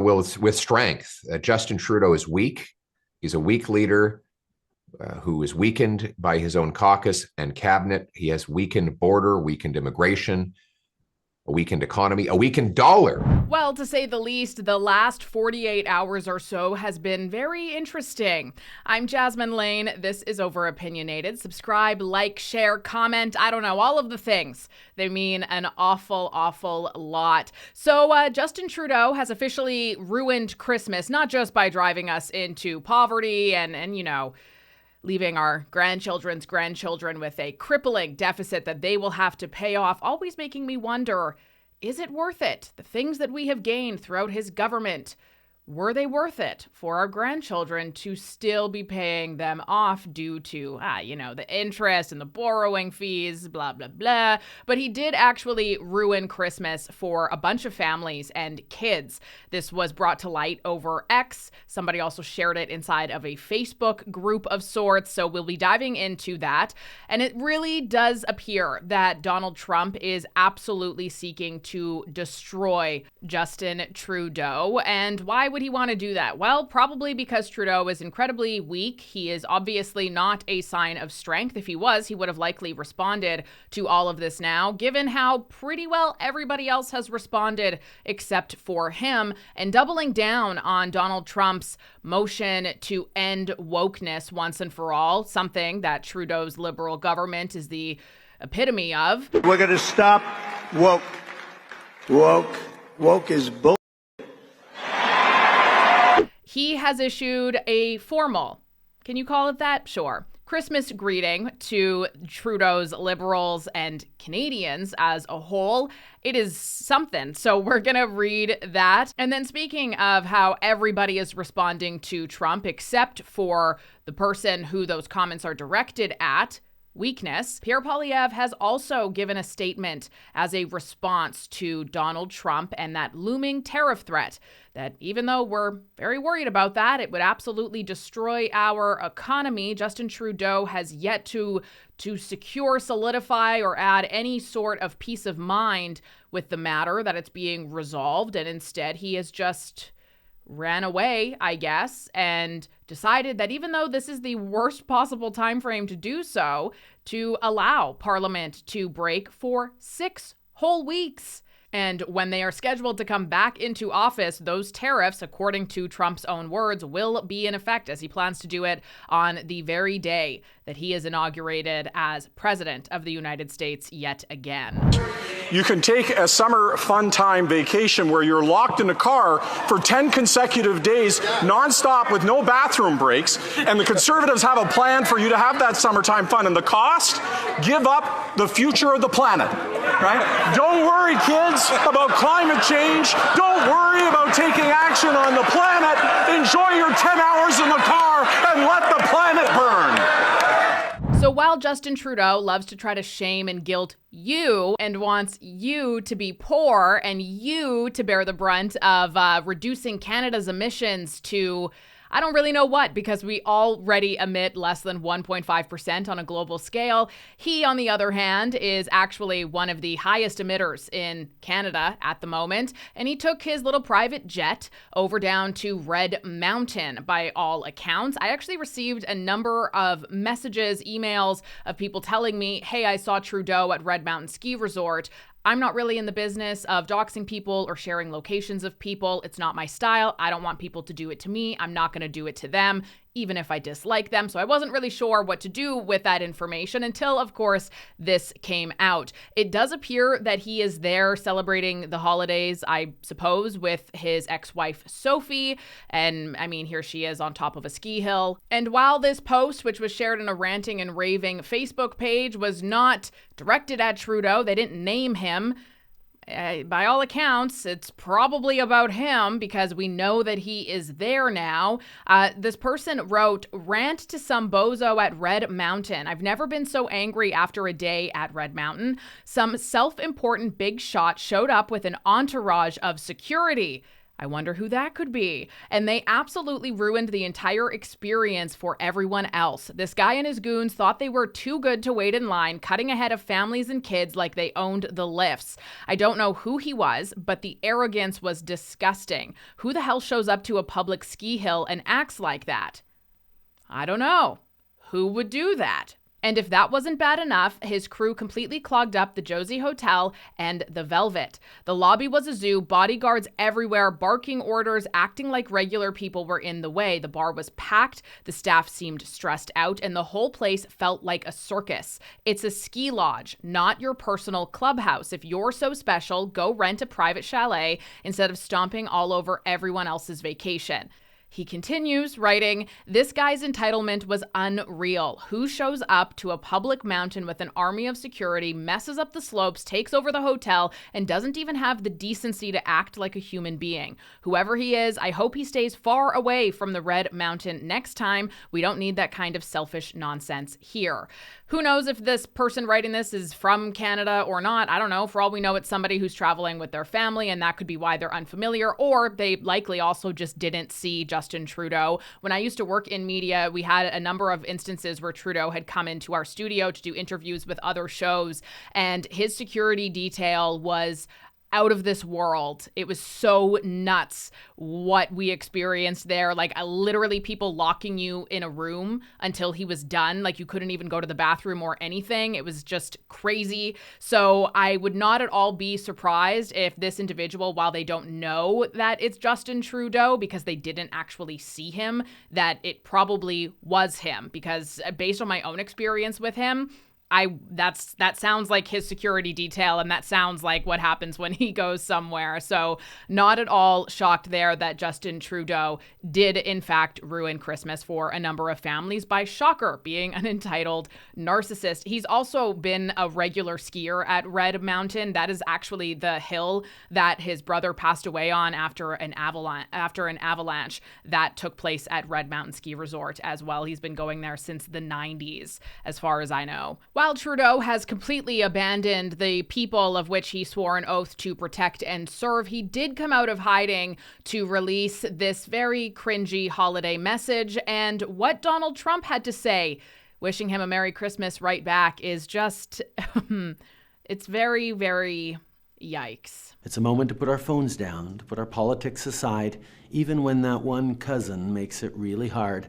Well, it's with strength. Justin Trudeau is weak. He's a weak leader who is weakened by his own caucus and cabinet. He has weakened border, weakened immigration, a weakened economy, a weakened dollar. Well, to say the least, the last 48 hours or so has been very interesting. I'm Jasmine Lane. This is Over Opinionated. Subscribe, like, share, comment. I don't know, all of the things. They mean an awful, awful lot. So Justin Trudeau has officially ruined Christmas, not just by driving us into poverty and you know, leaving our grandchildren's grandchildren with a crippling deficit that they will have to pay off, always making me wonder, is it worth it? The things that we have gained throughout his government, were they worth it for our grandchildren to still be paying them off due to, the interest and the borrowing fees, blah, blah, blah. But he did actually ruin Christmas for a bunch of families and kids. This was brought to light over X. Somebody also shared it inside of a Facebook group of sorts. So we'll be diving into that. And it really does appear that Donald Trump is absolutely seeking to destroy Justin Trudeau. And why would he want to do that? Well, probably because Trudeau is incredibly weak. He is obviously not a sign of strength. If he was, he would have likely responded to all of this now, given how pretty well everybody else has responded except for him, and doubling down on Donald Trump's motion to end wokeness once and for all, something that Trudeau's Liberal government is the epitome of. We're going to stop woke. Woke is bull. He has issued a formal, can you call it that? Sure, Christmas greeting to Trudeau's Liberals and Canadians as a whole. It is something. So we're going to read that. And then speaking of how everybody is responding to Trump, except for the person who those comments are directed at, weakness, Pierre has also given a statement as a response to Donald Trump and that looming tariff threat that even though we're very worried about that, it would absolutely destroy our economy. Justin Trudeau has yet to secure, solidify, or add any sort of peace of mind with the matter that it's being resolved. And instead, he has just ran away, I guess, and decided that even though this is the worst possible time frame to do so, to allow Parliament to break for 6 whole weeks. And when they are scheduled to come back into office, those tariffs, according to Trump's own words, will be in effect, as he plans to do it on the very day that he is inaugurated as president of the United States yet again. You can take a summer fun time vacation where you're locked in a car for 10 consecutive days, nonstop with no bathroom breaks, and the Conservatives have a plan for you to have that summertime fun. And the cost? Give up the future of the planet, right? Don't worry, kids, about climate change. Don't worry about taking action on the planet. Enjoy your 10 hours in the car and let the planet burn. So while Justin Trudeau loves to try to shame and guilt you and wants you to be poor and you to bear the brunt of reducing Canada's emissions to, I don't really know what, because we already emit less than 1.5% on a global scale. He, on the other hand, is actually one of the highest emitters in Canada at the moment. And he took his little private jet over down to Red Mountain, by all accounts. I actually received a number of messages, emails of people telling me, hey, I saw Trudeau at Red Mountain Ski Resort. I'm not really in the business of doxing people or sharing locations of people. It's not my style. I don't want people to do it to me. I'm not going to do it to them, even if I dislike them. So I wasn't really sure what to do with that information until, of course, this came out. It does appear that he is there celebrating the holidays, I suppose, with his ex-wife, Sophie. And I mean, here she is on top of a ski hill. And while this post, which was shared in a ranting and raving Facebook page, was not directed at Trudeau, they didn't name him. By all accounts, it's probably about him because we know that he is there now. This person wrote, rant to some bozo at Red Mountain. I've never been so angry after a day at Red Mountain. Some self-important big shot showed up with an entourage of security. I wonder who that could be. And they absolutely ruined the entire experience for everyone else. This guy and his goons thought they were too good to wait in line, cutting ahead of families and kids like they owned the lifts. I don't know who he was, but the arrogance was disgusting. Who the hell shows up to a public ski hill and acts like that? I don't know. Who would do that? And if that wasn't bad enough, his crew completely clogged up the Josie Hotel and the Velvet. The lobby was a zoo, bodyguards everywhere, barking orders, acting like regular people were in the way. The bar was packed, the staff seemed stressed out, and the whole place felt like a circus. It's a ski lodge, not your personal clubhouse. If you're so special, go rent a private chalet instead of stomping all over everyone else's vacation. He continues, writing, "This guy's entitlement was unreal. Who shows up to a public mountain with an army of security, messes up the slopes, takes over the hotel, and doesn't even have the decency to act like a human being? Whoever he is, I hope he stays far away from the Red Mountain next time. We don't need that kind of selfish nonsense here." Who knows if this person writing this is from Canada or not? I don't know. For all we know, it's somebody who's traveling with their family, and that could be why they're unfamiliar, or they likely also just didn't see Justin Trudeau. When I used to work in media, we had a number of instances where Trudeau had come into our studio to do interviews with other shows, and his security detail was out of this world. It was so nuts what we experienced there. Like literally people locking you in a room until he was done. Like you couldn't even go to the bathroom or anything. It was just crazy. So I would not at all be surprised if this individual, while they don't know that it's Justin Trudeau because they didn't actually see him, that it probably was him, because based on my own experience with him, that sounds like his security detail, and that sounds like what happens when he goes somewhere. So not at all shocked there that Justin Trudeau did in fact ruin Christmas for a number of families by, shocker, being an entitled narcissist. He's also been a regular skier at Red Mountain. That is actually the hill that his brother passed away on after an avalanche that took place at Red Mountain Ski Resort as well. He's been going there since the 90s, as far as I know. While Trudeau has completely abandoned the people of which he swore an oath to protect and serve, he did come out of hiding to release this very cringy holiday message. And what Donald Trump had to say, wishing him a Merry Christmas right back, is just, it's very, very yikes. It's a moment to put our phones down, to put our politics aside, even when that one cousin makes it really hard,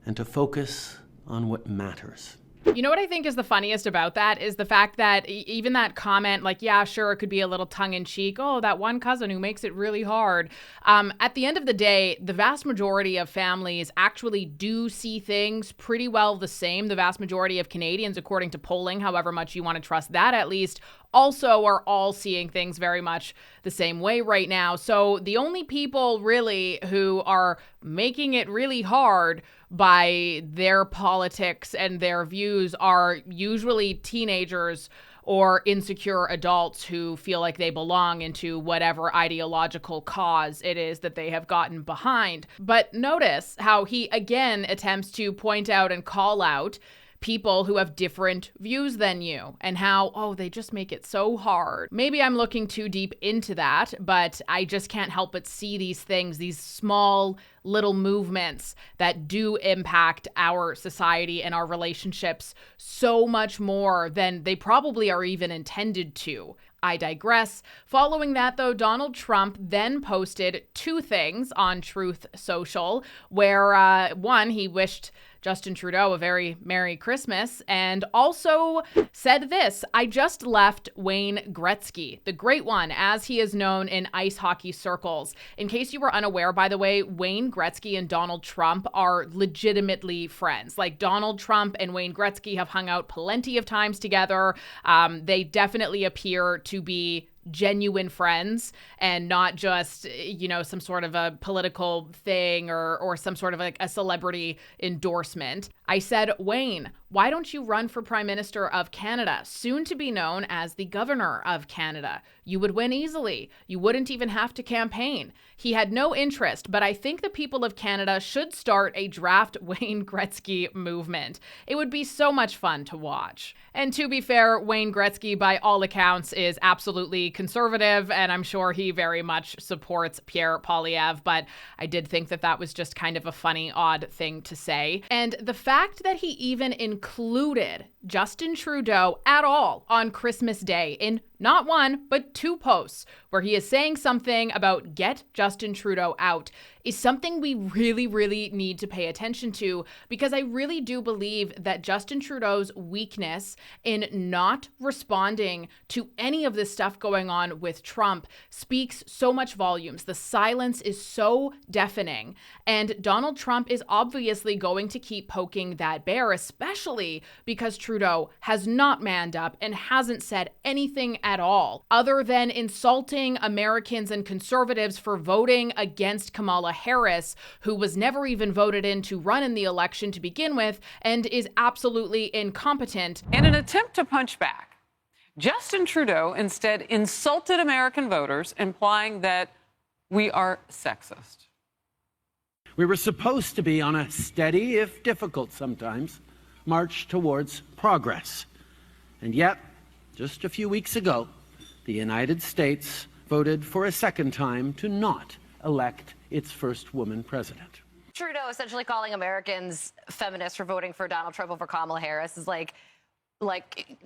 and to focus on what matters. You know what I think is the funniest about that is the fact that even that comment, like, yeah, sure, it could be a little tongue-in-cheek, oh, that one cousin who makes it really hard. At the end of the day, the vast majority of families actually do see things pretty well the same. The vast majority of Canadians, according to polling, however much you want to trust that at least, also are all seeing things very much the same way right now. So the only people really who are making it really hard by their politics and their views are usually teenagers or insecure adults who feel like they belong into whatever ideological cause it is that they have gotten behind. But notice how he again attempts to point out and call out people who have different views than you, and how, oh, they just make it so hard. Maybe I'm looking too deep into that, but I just can't help but see these things, these small little movements that do impact our society and our relationships so much more than they probably are even intended to. I digress. Following that, though, Donald Trump then posted two things on Truth Social, where one, he wished Justin Trudeau a very Merry Christmas, and also said this: "I just left Wayne Gretzky, the great one, as he is known in ice hockey circles." In case you were unaware, by the way, Wayne Gretzky and Donald Trump are legitimately friends. Like, Donald Trump and Wayne Gretzky have hung out plenty of times together. They definitely appear to be genuine friends and not just, some sort of a political thing or some sort of like a celebrity endorsement. I said, Wayne, why don't you run for Prime Minister of Canada, soon to be known as the Governor of Canada? You would win easily. You wouldn't even have to campaign. He had no interest, but I think the people of Canada should start a draft Wayne Gretzky movement. It would be so much fun to watch. And to be fair, Wayne Gretzky, by all accounts, is absolutely conservative, and I'm sure he very much supports Pierre Poilievre, but I did think that that was just kind of a funny, odd thing to say. And the fact that he even included Justin Trudeau at all on Christmas Day in not one, but 2 posts where he is saying something about get Justin Trudeau out is something we really, really need to pay attention to, because I really do believe that Justin Trudeau's weakness in not responding to any of this stuff going on with Trump speaks so much volumes. The silence is so deafening, and Donald Trump is obviously going to keep poking that bear, especially because Trudeau has not manned up and hasn't said anything at all other than insulting Americans and conservatives for voting against Kamala Harris, who was never even voted in to run in the election to begin with and is absolutely incompetent. In an attempt to punch back, Justin Trudeau instead insulted American voters, implying that we are sexist. We were supposed to be on a steady, if difficult sometimes, march towards progress. And yet, just a few weeks ago, the United States voted for a second time to not elect its first woman president. Trudeau essentially calling Americans feminists for voting for Donald Trump over Kamala Harris is like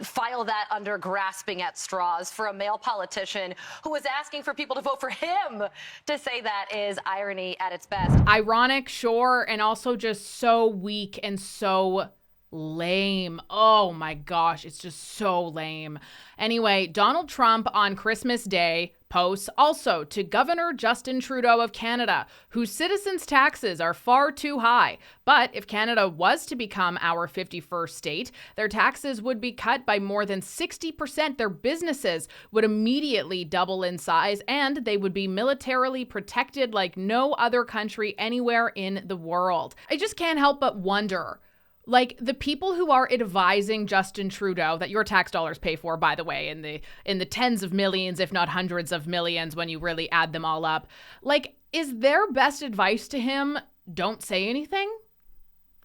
file that under grasping at straws for a male politician who was asking for people to vote for him. To say that is irony at its best. Ironic, sure, and also just so weak and so lame. Oh my gosh, it's just so lame. Anyway, Donald Trump on Christmas Day posts also to Governor Justin Trudeau of Canada, whose citizens' taxes are far too high. But if Canada was to become our 51st state, their taxes would be cut by more than 60%. Their businesses would immediately double in size, and they would be militarily protected like no other country anywhere in the world. I just can't help but wonder, like, the people who are advising Justin Trudeau, that your tax dollars pay for, by the way, in the tens of millions, if not hundreds of millions, when you really add them all up, like, is their best advice to him, don't say anything?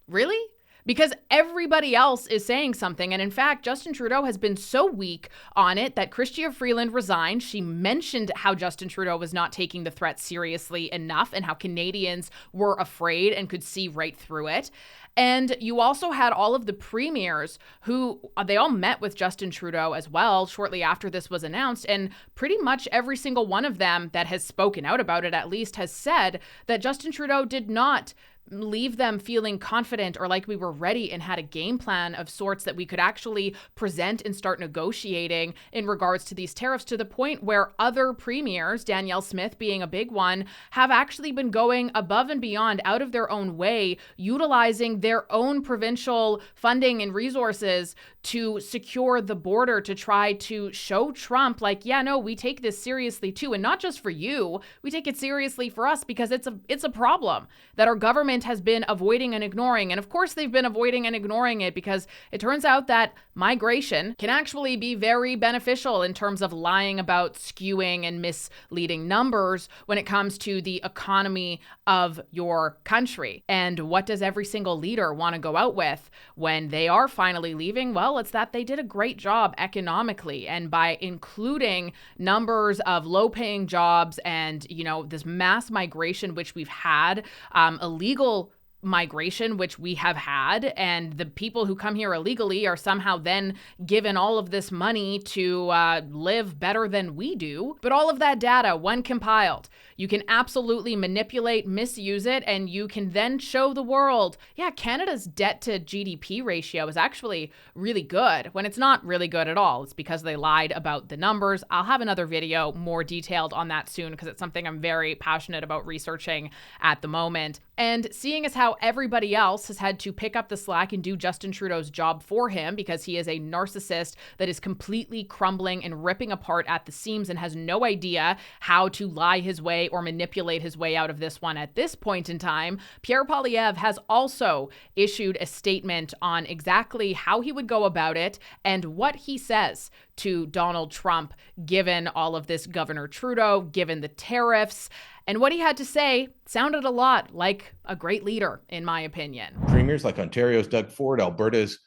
Really? Because everybody else is saying something. And in fact, Justin Trudeau has been so weak on it that Chrystia Freeland resigned. She mentioned how Justin Trudeau was not taking the threat seriously enough and how Canadians were afraid and could see right through it. And you also had all of the premiers who, they all met with Justin Trudeau as well shortly after this was announced. And pretty much every single one of them that has spoken out about it, at least, has said that Justin Trudeau did not leave them feeling confident or like we were ready and had a game plan of sorts that we could actually present and start negotiating in regards to these tariffs, to the point where other premiers, Danielle Smith being a big one, have actually been going above and beyond, out of their own way, utilizing their own provincial funding and resources to secure the border, to try to show Trump like, yeah, no, we take this seriously too. And not just for you, we take it seriously for us, because it's a problem that our government has been avoiding and ignoring. And of course, they've been avoiding and ignoring it because it turns out that migration can actually be very beneficial in terms of lying about skewing and misleading numbers when it comes to the economy of your country. And what does every single leader want to go out with when they are finally leaving? Well, it's that they did a great job economically. And by including numbers of low-paying jobs and, you know, this mass migration, which we've had, illegal migration, which we have had, and the people who come here illegally are somehow then given all of this money to live better than we do. But all of that data, when compiled, you can absolutely manipulate, misuse it, and you can then show the world, yeah, Canada's debt to GDP ratio is actually really good, when it's not really good at all. It's because they lied about the numbers. I'll have another video more detailed on that soon, because it's something I'm very passionate about researching at the moment. And seeing as how how everybody else has had to pick up the slack and do Justin Trudeau's job for him because he is a narcissist that is completely crumbling and ripping apart at the seams and has no idea how to lie his way or manipulate his way out of this one at this point in time. Pierre Poilievre has also issued a statement on exactly how he would go about it and what he says to Donald Trump, given all of this Governor Trudeau, given the tariffs. And what he had to say sounded a lot like a great leader, in my opinion. Premiers like Ontario's Doug Ford, Alberta's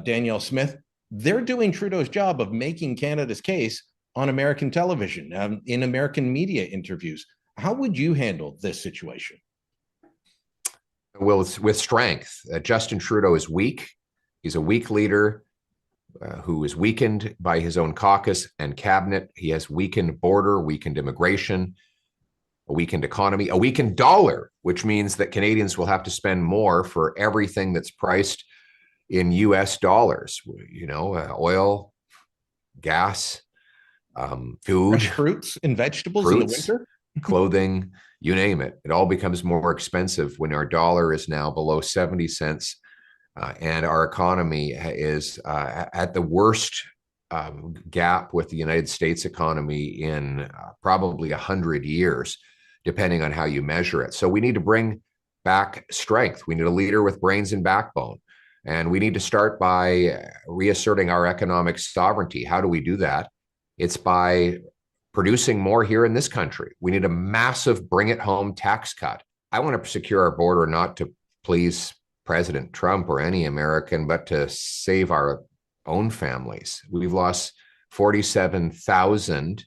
Danielle Smith, they're doing Trudeau's job of making Canada's case on American television, in American media interviews. How would you handle this situation? Well, it's with strength. Justin Trudeau is weak. He's a weak leader who is weakened by his own caucus and cabinet. He has weakened border, weakened immigration, a weakened economy, a weakened dollar, which means that Canadians will have to spend more for everything that's priced in US dollars, oil, gas, food, fresh fruits and vegetables in the winter, clothing, you name it. It all becomes more expensive when our dollar is now below 70 cents and our economy is at the worst gap with the United States economy in probably 100 years, depending on how you measure it. So we need to bring back strength. We need a leader with brains and backbone. And we need to start by reasserting our economic sovereignty. How do we do that? It's by producing more here in this country. We need a massive bring it home tax cut. I want to secure our border not to please President Trump or any American, but to save our own families. We've lost 47,000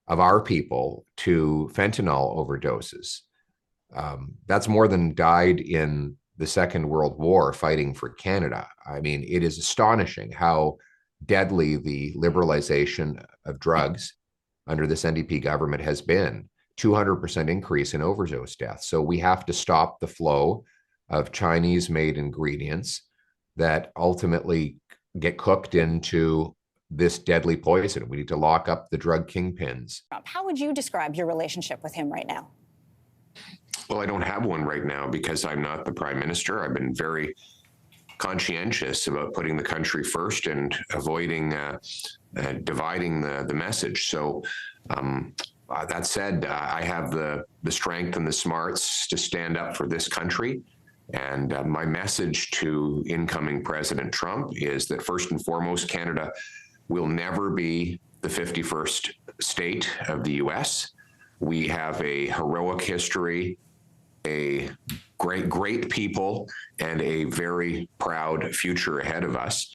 of our people to fentanyl overdoses. That's more than died in the Second World War fighting for Canada. I mean, it is astonishing how deadly the liberalization of drugs under this NDP government has been. 200% increase in overdose deaths. So we have to stop the flow of Chinese-made ingredients that ultimately get cooked into this deadly poison. We need to lock up the drug kingpins. How would you describe your relationship with him right now? Well, I don't have one right now because I'm not the prime minister. I've been very conscientious about putting the country first and avoiding dividing the message. So that said, I have the strength and the smarts to stand up for this country. And my message to incoming President Trump is that first and foremost, Canada will never be the 51st state of the U.S. We have a heroic history, a great people, and a very proud future ahead of us.